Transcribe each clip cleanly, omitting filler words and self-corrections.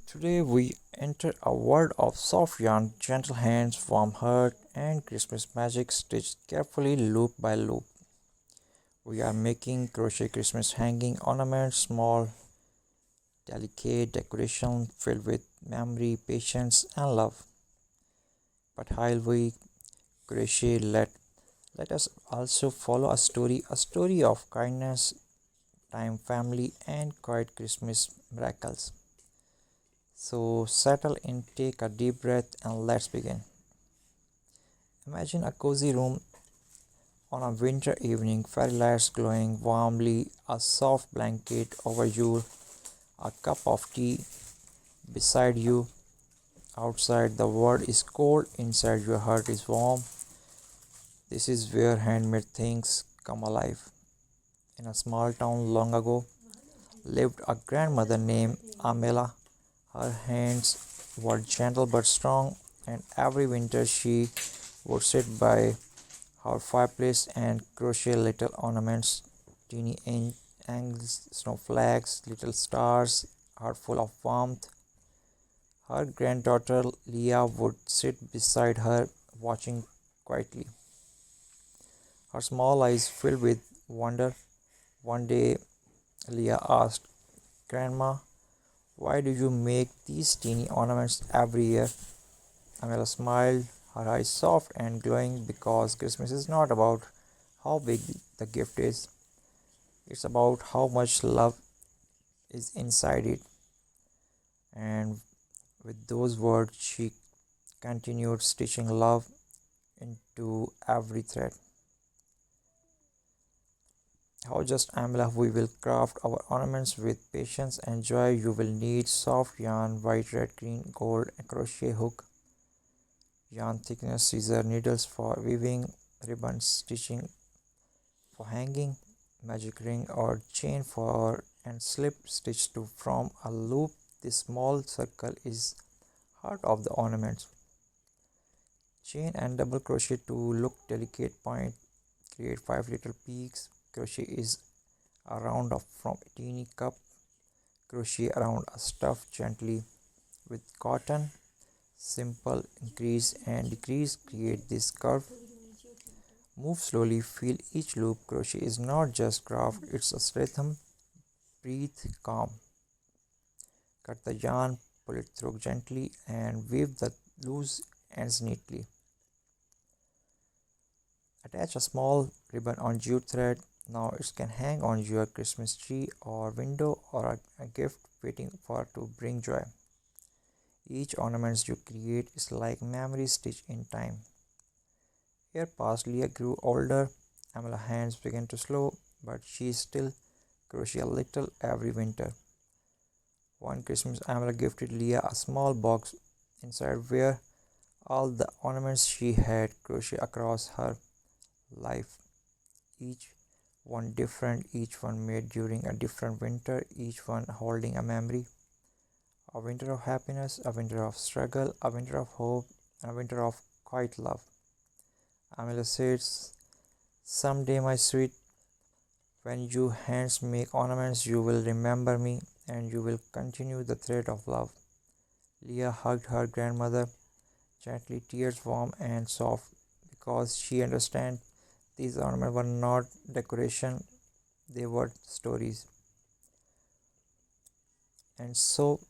Today we enter a world of soft yarn, gentle hands, warm heart, and Christmas magic stitched carefully loop by loop. We are making crochet Christmas hanging ornaments, small, delicate decoration filled with memory, patience, and love. But while we crochet, let us also follow a story of kindness, time, family, and quiet Christmas miracles. So settle in, take a deep breath, and let's begin. Imagine a cozy room on a winter evening, fairy lights glowing warmly, a soft blanket over you, a cup of tea beside you. Outside the world is cold, inside your heart is warm. This is where handmade things come alive. In a small town long ago lived a grandmother named Amela. Her hands were gentle but strong, and every winter she would sit by her fireplace and crochet little ornaments, teeny angels, snowflakes, little stars, heart full of warmth. Her granddaughter Leah would sit beside her, watching quietly, her small eyes filled with wonder. One day, Leah asked, "Grandma, why do you make these teeny ornaments every year?" Amela smiled, her eyes soft and glowing, because Christmas is not about how big the gift is, it's about how much love is inside it. And with those words, she continued stitching love into every thread. How just Amela, we will craft our ornaments with patience and joy. You will need soft yarn, white, red, green, gold, a crochet hook, yarn thickness, scissor, needles for weaving, ribbon stitching for hanging, magic ring or chain for and slip stitch to form a loop. This small circle is heart of the ornaments. Chain and double crochet to look delicate point. Create 5 little peaks. Crochet is a round of from a teeny cup. Crochet around a stuff gently with cotton. Simple increase and decrease. Create this curve. Move slowly. Feel each loop. Crochet is not just craft, it's a rhythm. Breathe calm. Cut the yarn, pull it through gently, and weave the loose ends neatly. Attach a small ribbon on jute thread. Now it can hang on your Christmas tree or window, or a gift waiting for to bring joy. Each ornament you create is like memory stitched in time. Year passed, Leah grew older. Amela's hands began to slow, but she still crochet a little every winter. One Christmas, Amela gifted Leah a small box inside where all the ornaments she had crocheted across her life. Each one different, each one made during a different winter, each one holding a memory. A winter of happiness, a winter of struggle, a winter of hope, and a winter of quiet love. Amela says, "Someday, my sweet, when you hands make ornaments, you will remember me and you will continue the thread of love." Leah hugged her grandmother gently, tears warm and soft, because she understands these ornaments were not decoration, they were stories. And so,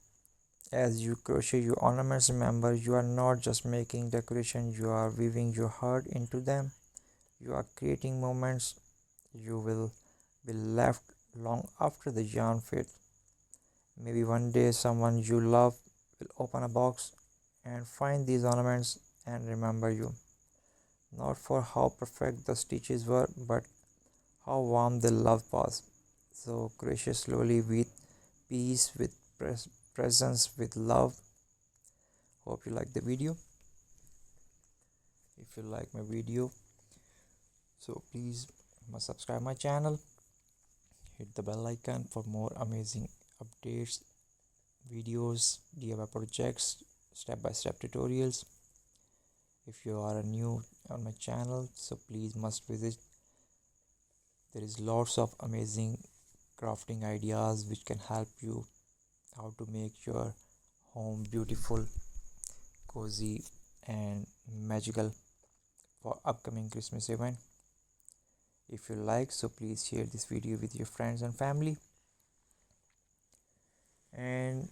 as you crochet your ornaments, remember you are not just making decoration, you are weaving your heart into them. You are creating moments you will be left long after the yarn fades. Maybe one day someone you love will open a box and find these ornaments and remember you. Not for how perfect the stitches were, but how warm the love was. So crochet slowly with peace, with presence, with love. Hope you like the video. If you like my video, so please must subscribe my channel, hit the bell icon for more amazing updates, videos, DIY projects, step-by-step tutorials. If you are new on my channel, so please must visit. There is lots of amazing crafting ideas which can help you how to make your home beautiful, cozy, and magical for upcoming Christmas event. If you like, so please share this video with your friends and family, and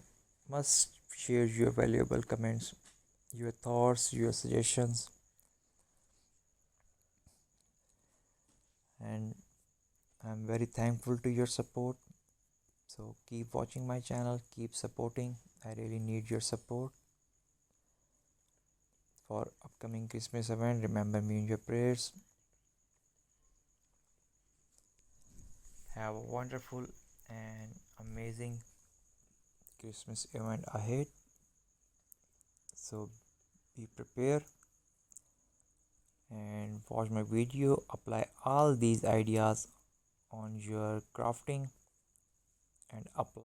must share your valuable comments, your thoughts, your suggestions, and I'm very thankful to your support. So keep watching my channel, keep supporting. I really need your support for upcoming Christmas event. Remember me in your prayers. Have a wonderful and amazing Christmas event ahead. So be prepared and watch my video. Apply all these ideas on your crafting and apply